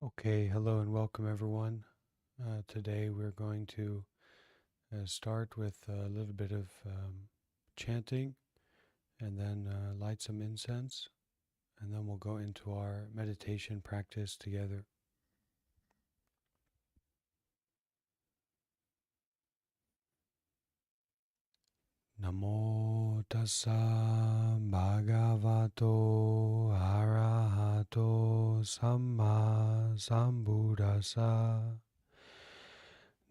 Okay, hello and welcome everyone. Today we're going to start with a little bit of chanting and then light some incense, and then we'll go into our meditation practice together. Namo tassa bhagavato arahato samma sambuddhassa.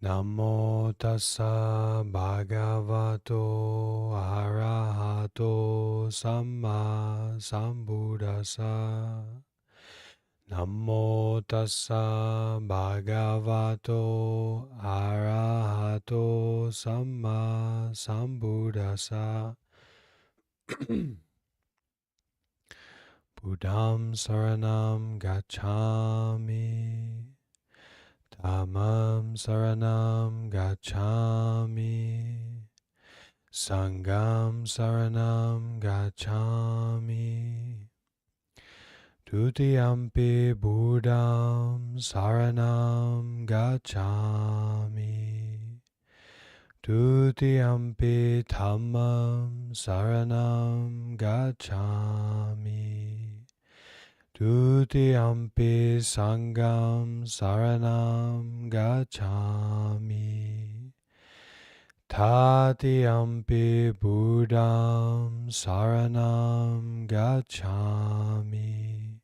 Namo tassa bhagavato arahato samma sambuddhassa. Namo tassa bhagavato arahato samma sambuddhassa. Buddham saranam gacchami. Dhammam saranam gacchami. Sangham saranam gacchami. Dutiyampi Buddham saranam gacchami. Dutiyampi Dhammam saranam gacchami. Dutiyampi Sangham saranam gacchami. Tatiyampi Buddham saranam gacchami.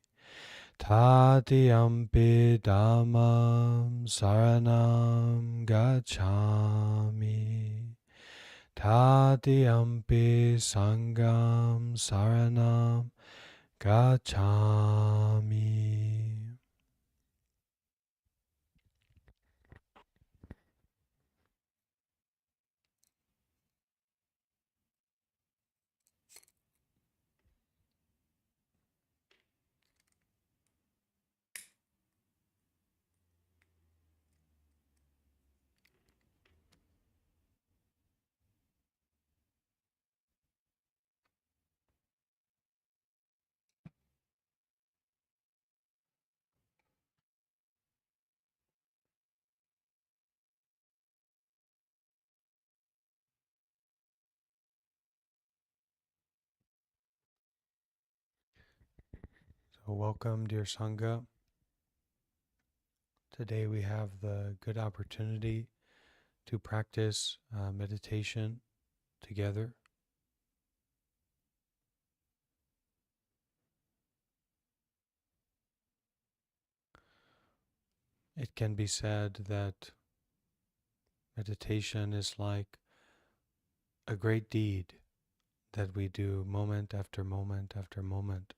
Tatiyampi Dhammam saranam gacchami. Tatiyampi Sangham saranam gacchami. So welcome, dear Sangha. Today we have the good opportunity to practice meditation together. It can be said that meditation is like a great deed that we do moment after moment after moment.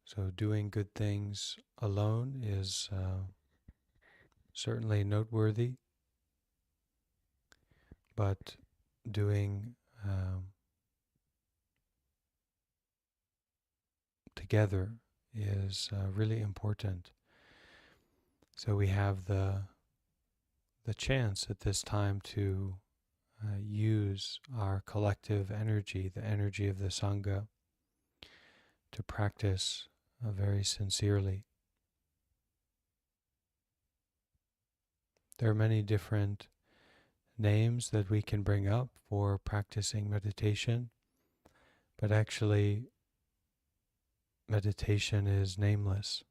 So doing good things alone is certainly noteworthy, but doing together is really important. So we have the chance at this time to use our collective energy, the energy of the Sangha, to practice very sincerely. There are many different names that we can bring up for practicing meditation, but actually meditation is nameless.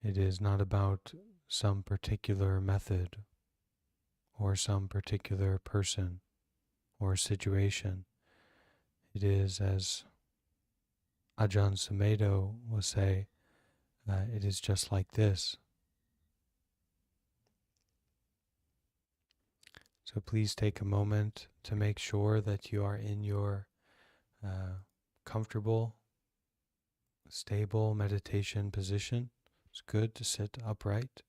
It is not about some particular method or some particular person or situation. It is, as Ajahn Sumedho will say, it is just like this. So please take a moment to make sure that you are in your comfortable, stable meditation position. It's good to sit upright.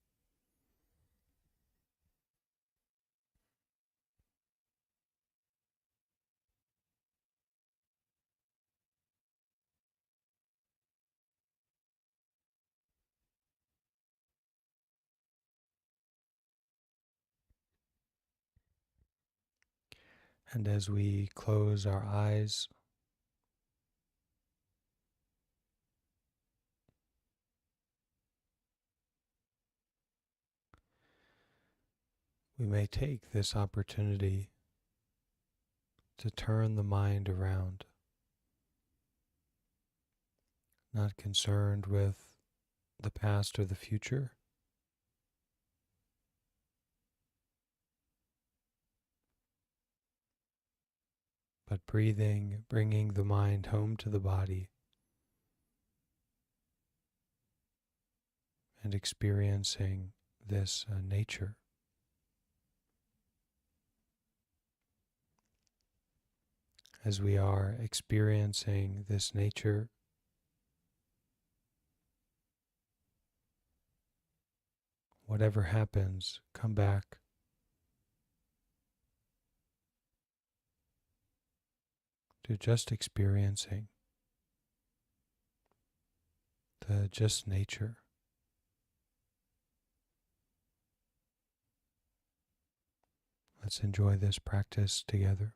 And as we close our eyes, we may take this opportunity to turn the mind around, not concerned with the past or the future, but breathing, bringing the mind home to the body and experiencing this nature. As we are experiencing this nature, whatever happens, come back to just experiencing the just nature. Let's enjoy this practice together.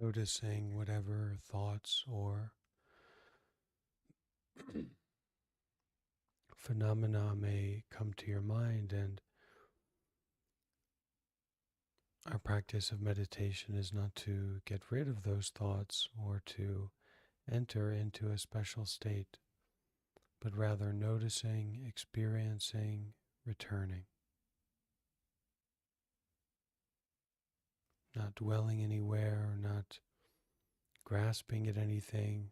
noticing whatever thoughts or phenomena may come to your mind. And our practice of meditation is not to get rid of those thoughts or to enter into a special state, but rather noticing, experiencing, returning, not dwelling anywhere, not grasping at anything.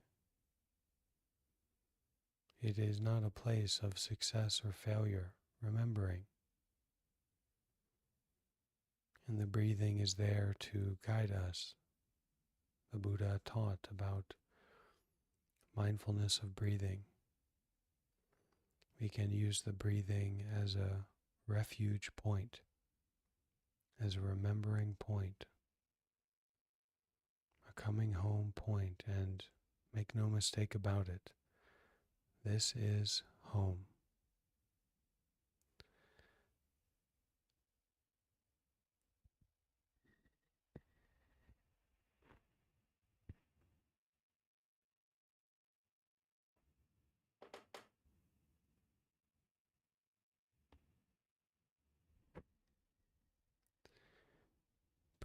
It is not a place of success or failure, remembering. And the breathing is there to guide us. The Buddha taught about mindfulness of breathing. We can use the breathing as a refuge point, as a remembering point, a coming home point, and make no mistake about it. This is home.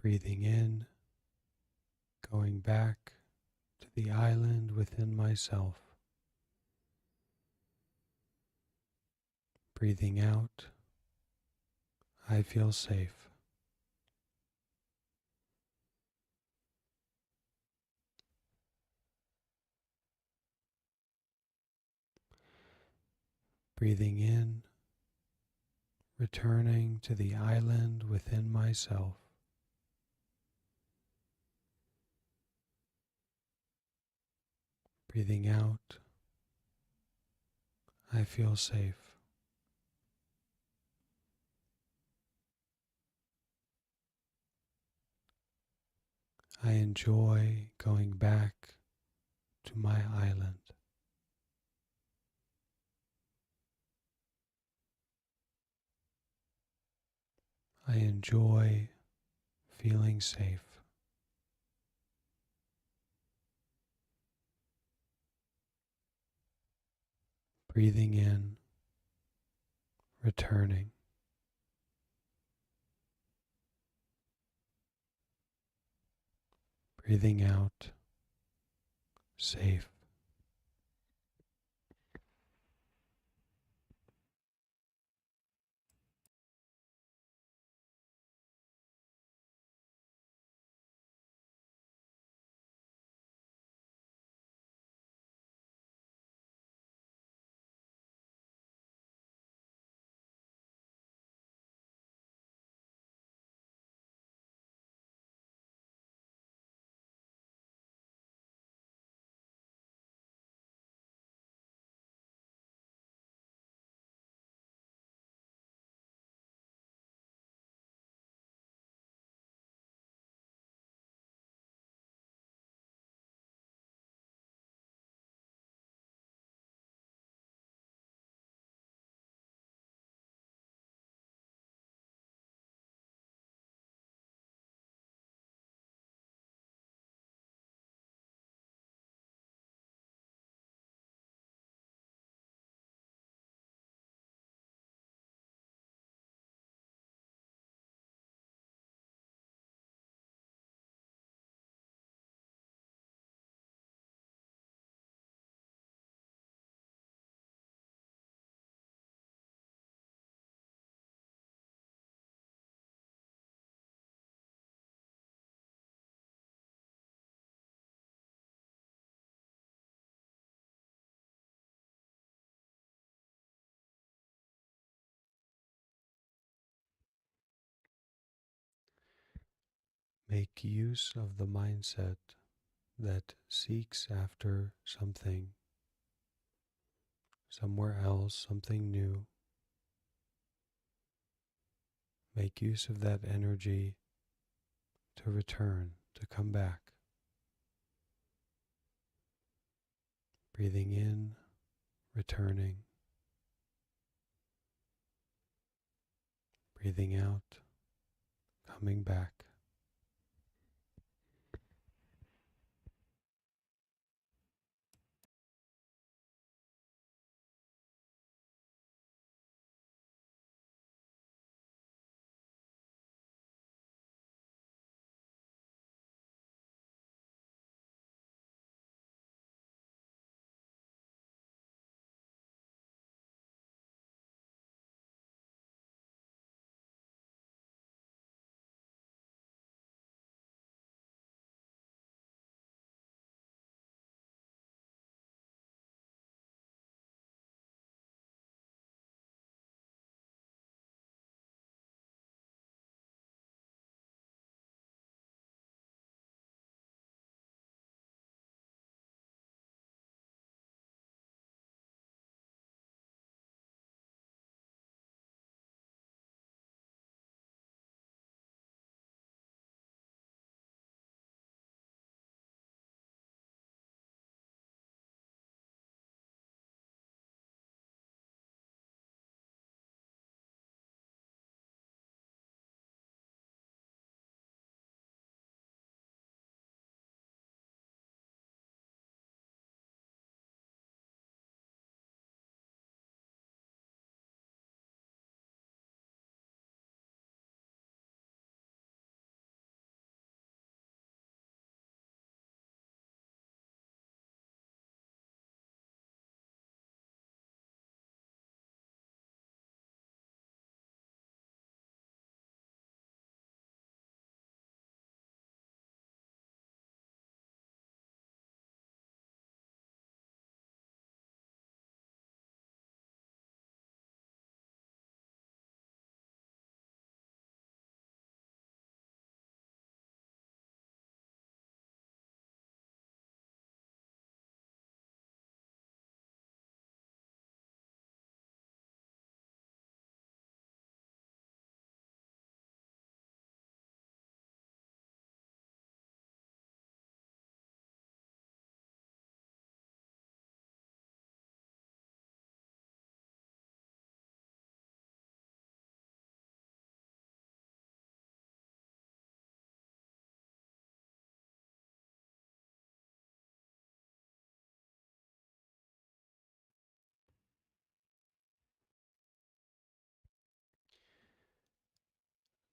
Breathing in, going back to the island within myself. Breathing out, I feel safe. Breathing in, returning to the island within myself. Breathing out, I feel safe. I enjoy going back to my island. I enjoy feeling safe. Breathing in, returning. Breathing out, safe. Make use of the mindset that seeks after something, somewhere else, something new. Make use of that energy to return, to come back. Breathing in, returning. Breathing out, coming back.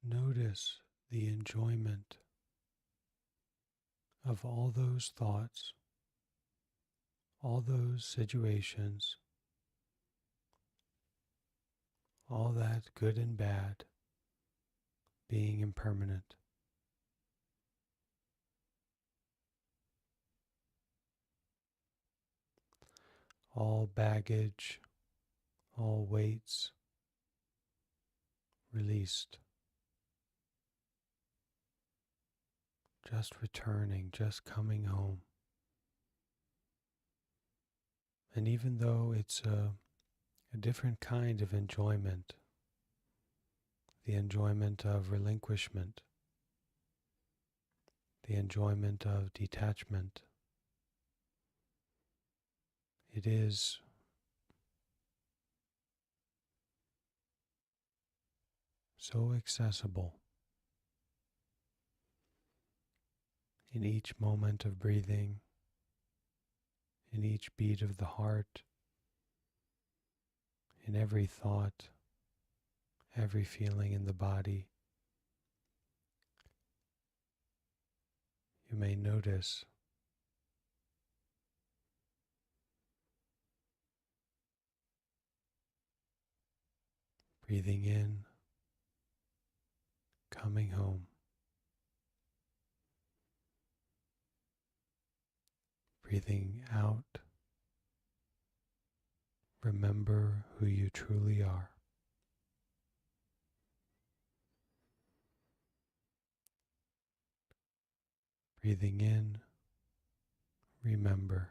notice the enjoyment of all those thoughts, all those situations, all that good and bad being impermanent. All baggage, all weights released. Just returning, just coming home. And even though it's a different kind of enjoyment, the enjoyment of relinquishment, the enjoyment of detachment, it is so accessible in each moment of breathing, in each beat of the heart, in every thought, every feeling in the body. You may notice breathing in, coming home, breathing out, remember who you truly are. Breathing in, remember.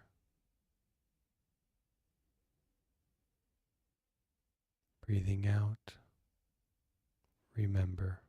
Breathing out, remember.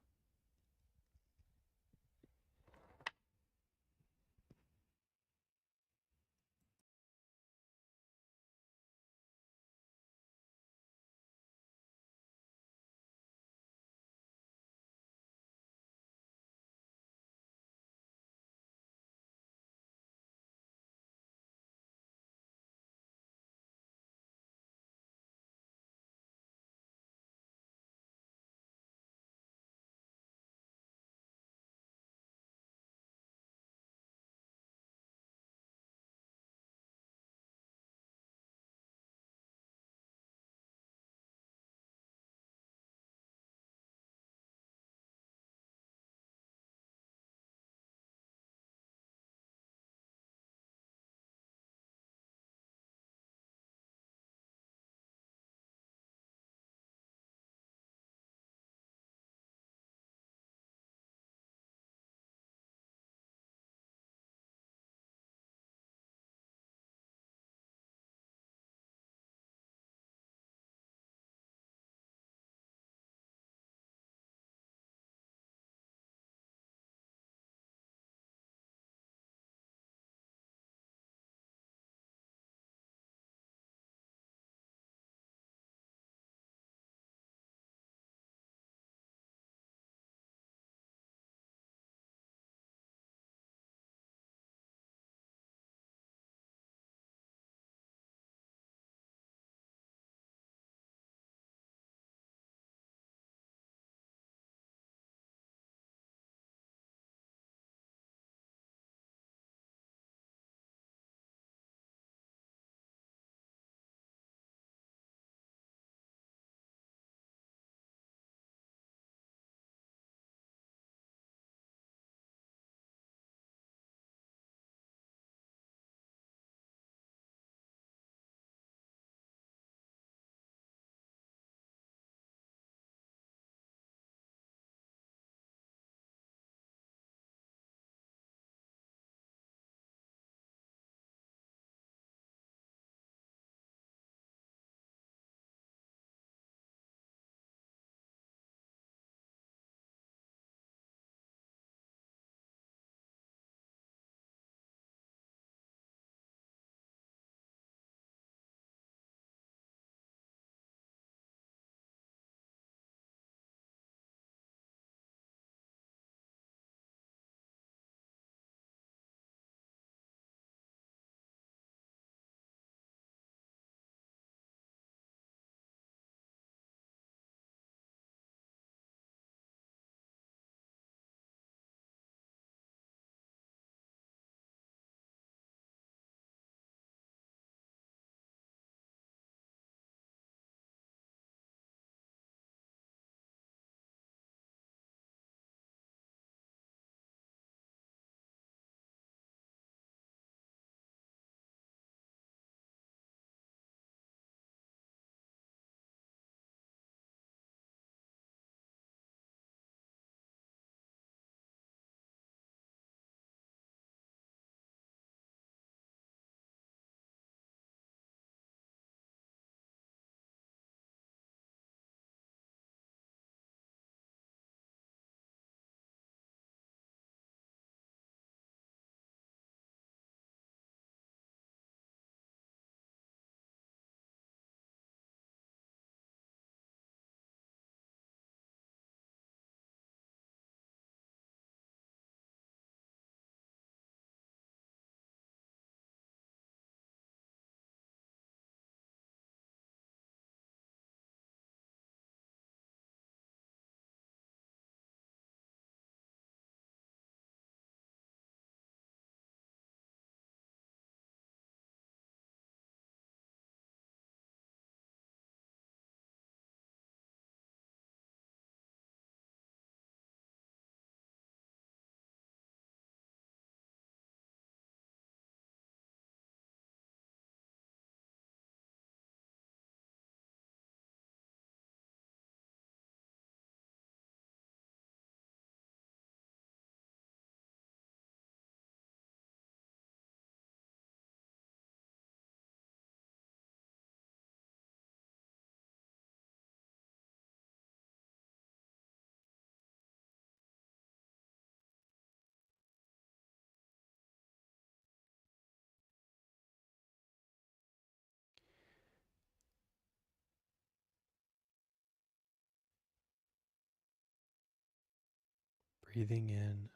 Breathing in,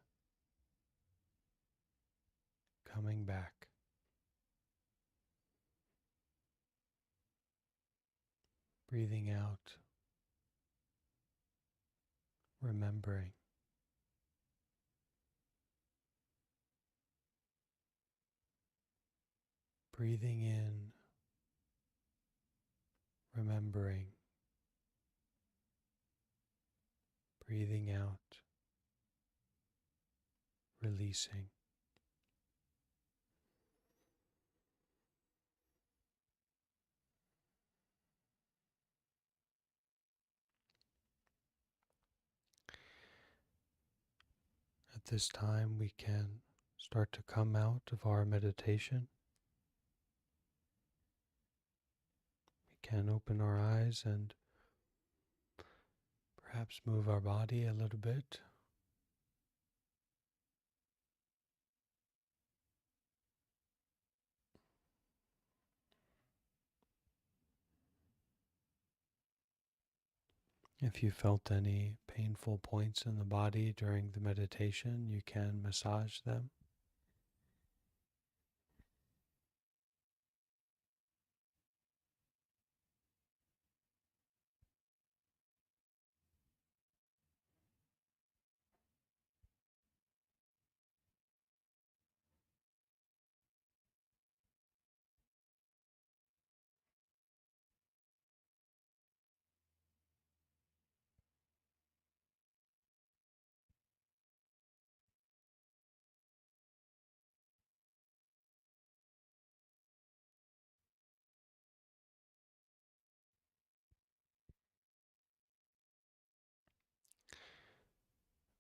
coming back. Breathing out, remembering. Breathing in, remembering. Breathing out, releasing. At this time, we can start to come out of our meditation. We can open our eyes and perhaps move our body a little bit. If you felt any painful points in the body during the meditation, you can massage them.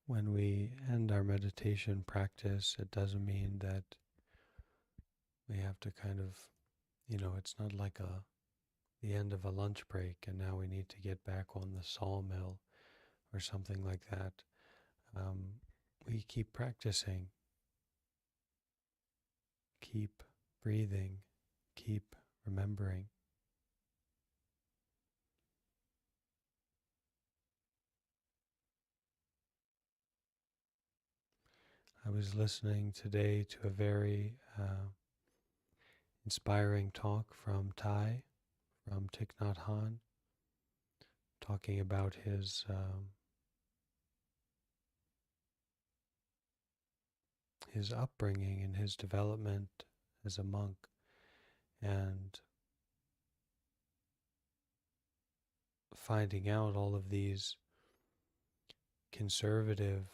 When we end our meditation practice, it doesn't mean that we have to it's not like the end of a lunch break and now we need to get back on the sawmill or something like that. We keep practicing, keep breathing, keep remembering. I was listening today to a very inspiring talk from from Thich Nhat Hanh, talking about his upbringing and his development as a monk, and finding out all of these conservative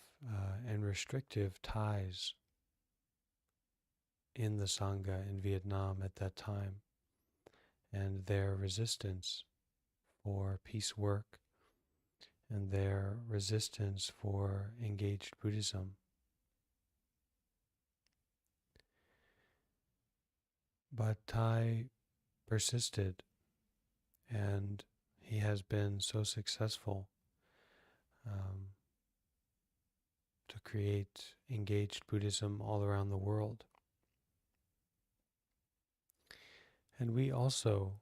and restrictive ties in the Sangha in Vietnam at that time, and their resistance for peace work and their resistance for engaged Buddhism. But Thai persisted, and he has been so successful to create engaged Buddhism all around the world. And we also,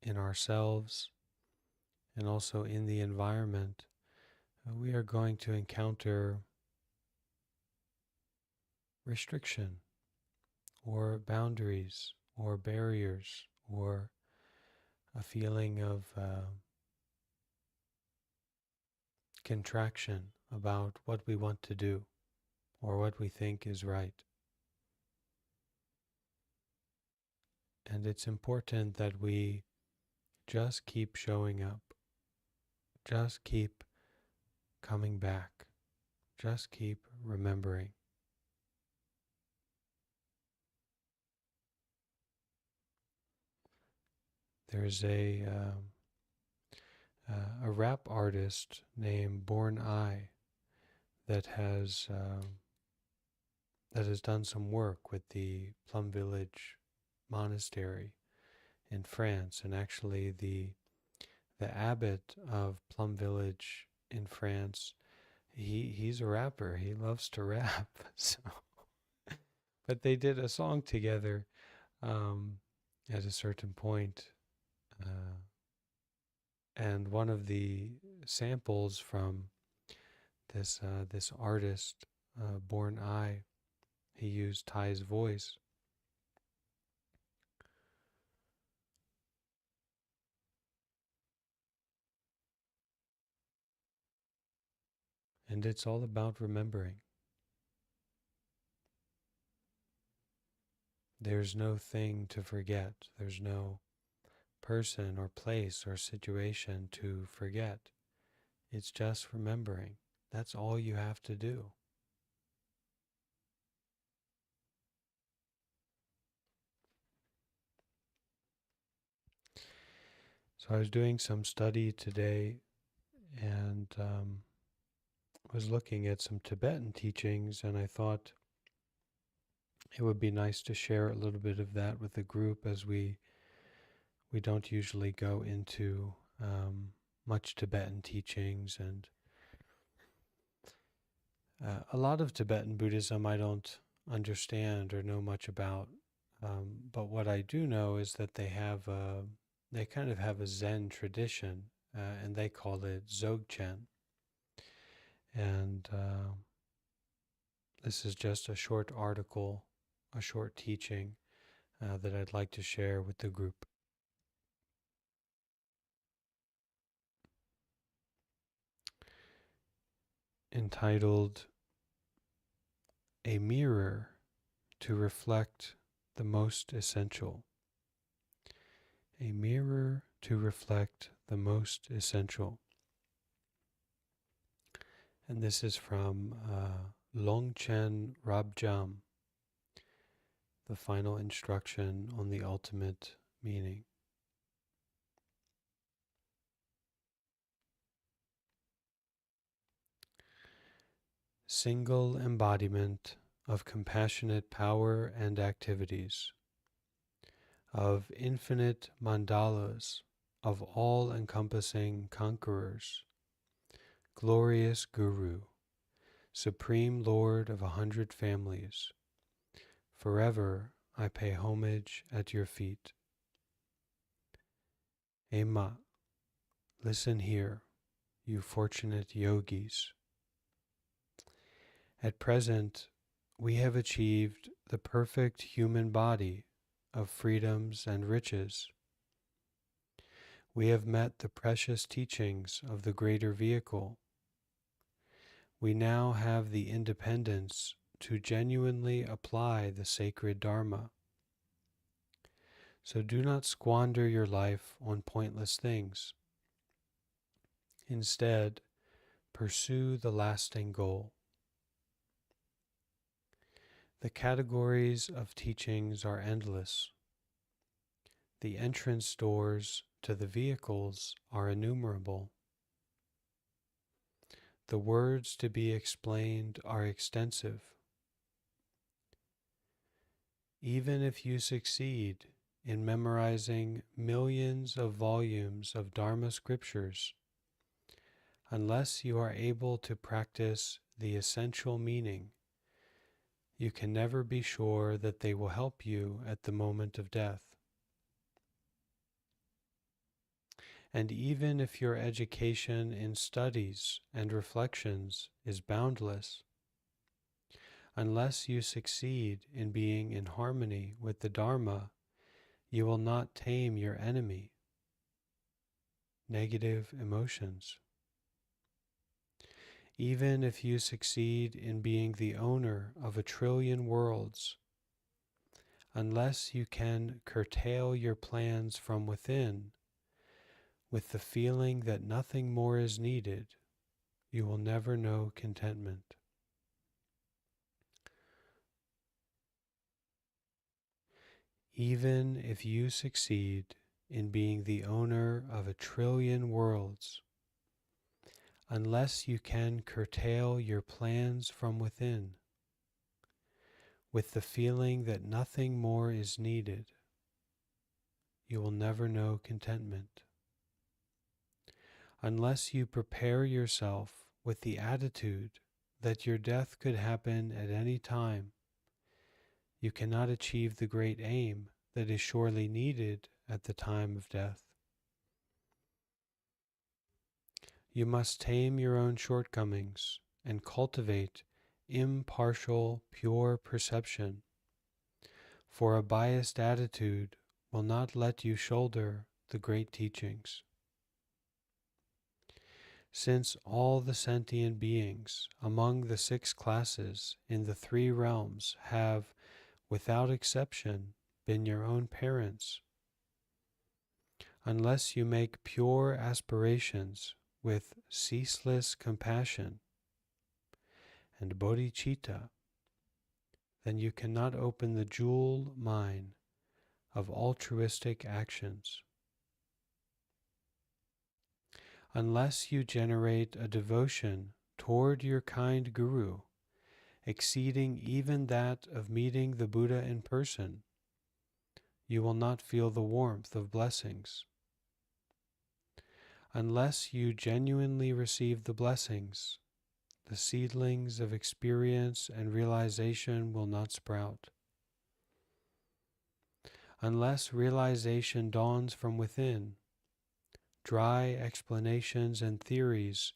in ourselves and also in the environment, we are going to encounter restriction or boundaries or barriers or a feeling of contraction about what we want to do or what we think is right. And it's important that we just keep showing up, just keep coming back, just keep remembering. There's a rap artist named Born I that has done some work with the Plum Village Monastery in France, and actually the abbot of Plum Village in France, he's a rapper. He loves to rap. So, but they did a song together at a certain point. And one of the samples from This artist, born I, he used Thai's voice. And it's all about remembering. There's no thing to forget. There's no person or place or situation to forget. It's just remembering. That's all you have to do. So I was doing some study today and was looking at some Tibetan teachings, and I thought it would be nice to share a little bit of that with the group, as we don't usually go into much Tibetan teachings, and a lot of Tibetan Buddhism I don't understand or know much about. But what I do know is that they kind of have a Zen tradition, and they call it Dzogchen. And this is just a short article, a short teaching that I'd like to share with the group. Entitled, "A Mirror to Reflect the Most Essential." A mirror to reflect the most essential. And this is from Longchen Rabjam, the final instruction on the ultimate meaning. Single embodiment of compassionate power and activities, of infinite mandalas, of all-encompassing conquerors, glorious Guru, Supreme Lord of 100 families, forever I pay homage at your feet. Ema, listen here, you fortunate yogis. At present, we have achieved the perfect human body of freedoms and riches. We have met the precious teachings of the greater vehicle. We now have the independence to genuinely apply the sacred Dharma. So do not squander your life on pointless things. Instead, pursue the lasting goal. The categories of teachings are endless. The entrance doors to the vehicles are innumerable. The words to be explained are extensive. Even if you succeed in memorizing millions of volumes of Dharma scriptures, unless you are able to practice the essential meaning, you can never be sure that they will help you at the moment of death. And even if your education in studies and reflections is boundless, unless you succeed in being in harmony with the Dharma, you will not tame your enemy, negative emotions. Even if you succeed in being the owner of 1,000,000,000,000 worlds, unless you can curtail your plans from within, with the feeling that nothing more is needed, you will never know contentment. Even if you succeed in being the owner of 1,000,000,000,000 worlds, unless you can curtail your plans from within, with the feeling that nothing more is needed, you will never know contentment. Unless you prepare yourself with the attitude that your death could happen at any time, you cannot achieve the great aim that is surely needed at the time of death. You must tame your own shortcomings and cultivate impartial, pure perception, for a biased attitude will not let you shoulder the great teachings. Since all the sentient beings among the 6 classes in the 3 realms have, without exception, been your own parents, unless you make pure aspirations with ceaseless compassion and bodhicitta, then you cannot open the jewel mine of altruistic actions. Unless you generate a devotion toward your kind Guru, exceeding even that of meeting the Buddha in person, you will not feel the warmth of blessings. Unless you genuinely receive the blessings, the seedlings of experience and realization will not sprout. Unless realization dawns from within, dry explanations and theories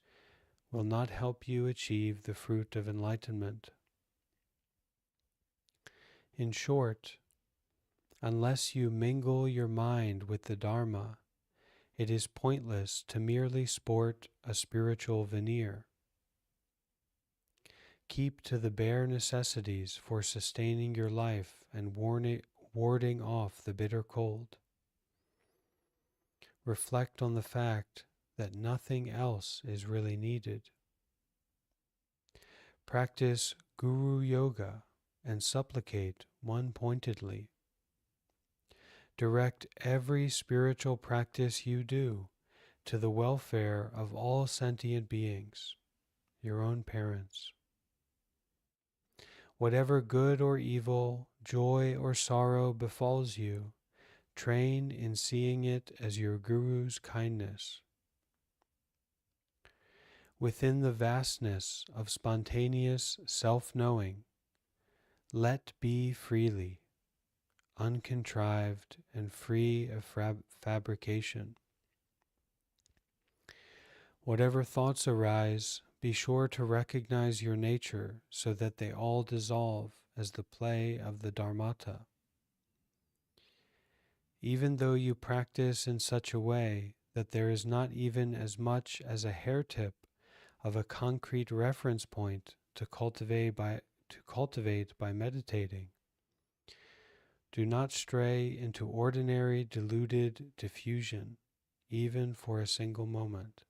will not help you achieve the fruit of enlightenment. In short, unless you mingle your mind with the Dharma, it is pointless to merely sport a spiritual veneer. Keep to the bare necessities for sustaining your life and warding off the bitter cold. Reflect on the fact that nothing else is really needed. Practice Guru Yoga and supplicate one pointedly. Direct every spiritual practice you do to the welfare of all sentient beings, your own parents. Whatever good or evil, joy or sorrow befalls you, train in seeing it as your Guru's kindness. Within the vastness of spontaneous self-knowing, let be freely, uncontrived and free of fabrication. Whatever thoughts arise, be sure to recognize your nature so that they all dissolve as the play of the Dharmata. Even though you practice in such a way that there is not even as much as a hair tip of a concrete reference point to cultivate by meditating, do not stray into ordinary deluded diffusion, even for a single moment.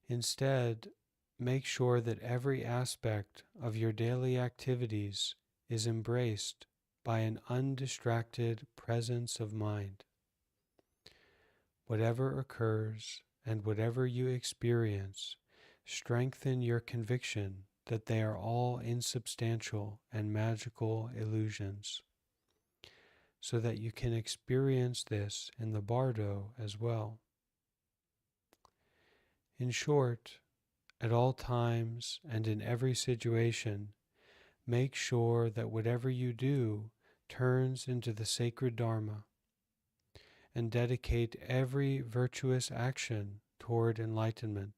Instead, make sure that every aspect of your daily activities is embraced by an undistracted presence of mind. Whatever occurs and whatever you experience, strengthen your conviction that they are all insubstantial and magical illusions, so that you can experience this in the bardo as well. In short, at all times and in every situation, make sure that whatever you do turns into the sacred Dharma, and dedicate every virtuous action toward enlightenment.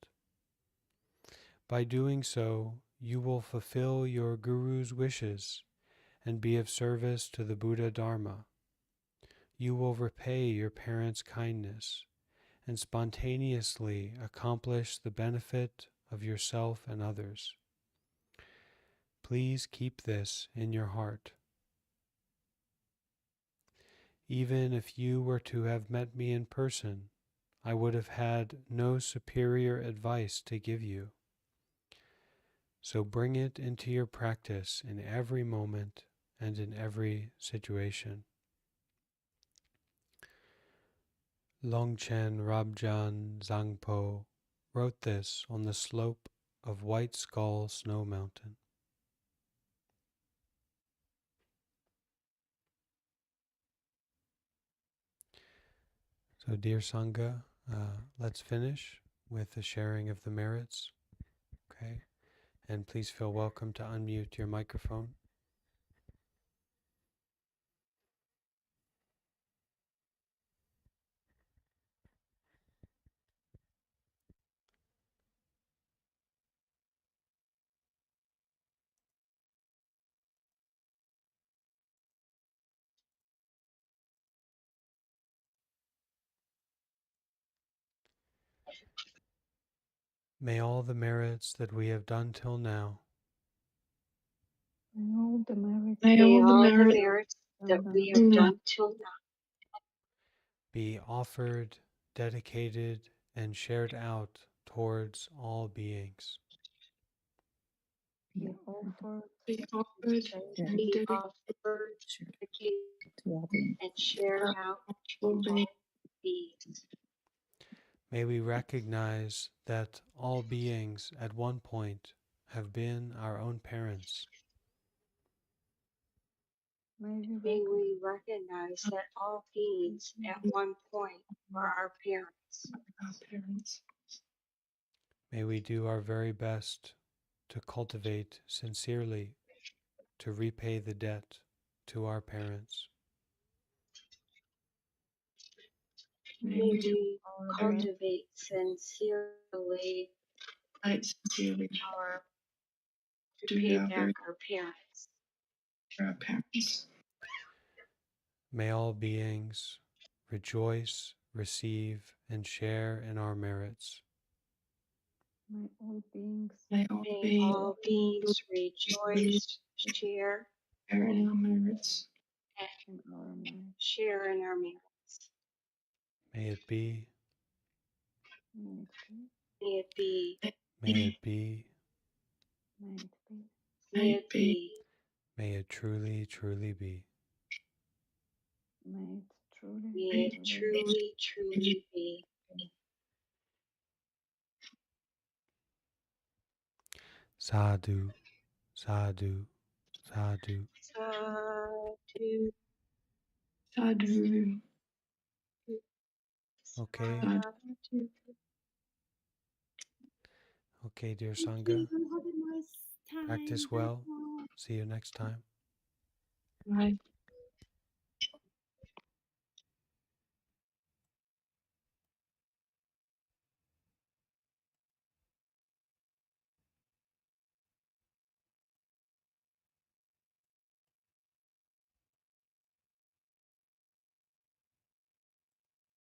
By doing so, you will fulfill your Guru's wishes and be of service to the Buddha Dharma. You will repay your parents' kindness and spontaneously accomplish the benefit of yourself and others. Please keep this in your heart. Even if you were to have met me in person, I would have had no superior advice to give you. So bring it into your practice in every moment and in every situation. Longchen Rabjan Zangpo wrote this on the slope of White Skull Snow Mountain. So dear Sangha, let's finish with the sharing of the merits. Okay, and please feel welcome to unmute your microphone. May all the merits that we have done till now May all the merits that we have done till now be offered, dedicated, and shared out towards all beings. be offered, be offered, dedicated, to all beings. and shared out to all beings. May we recognize that all beings at one point have been our own parents. May May we recognize that all beings at one point were our parents. May we do our very best to cultivate sincerely, to repay the debt to our parents. May we cultivate sincerely our to pay back our parents. May all beings rejoice, receive, and share in our merits. May all beings May all beings rejoice, share, in our merits. share in our merits. May it be, May it be, May it be, may it be, may it be, may it be, may it truly, truly be. may it truly, may it truly, truly be. Sadhu, sadhu, sadhu. Sadhu. Sadhu. Okay, Sadhu. okay, dear Thank Sangha. you. Have a nice time. Practice well. See you next time. Bye.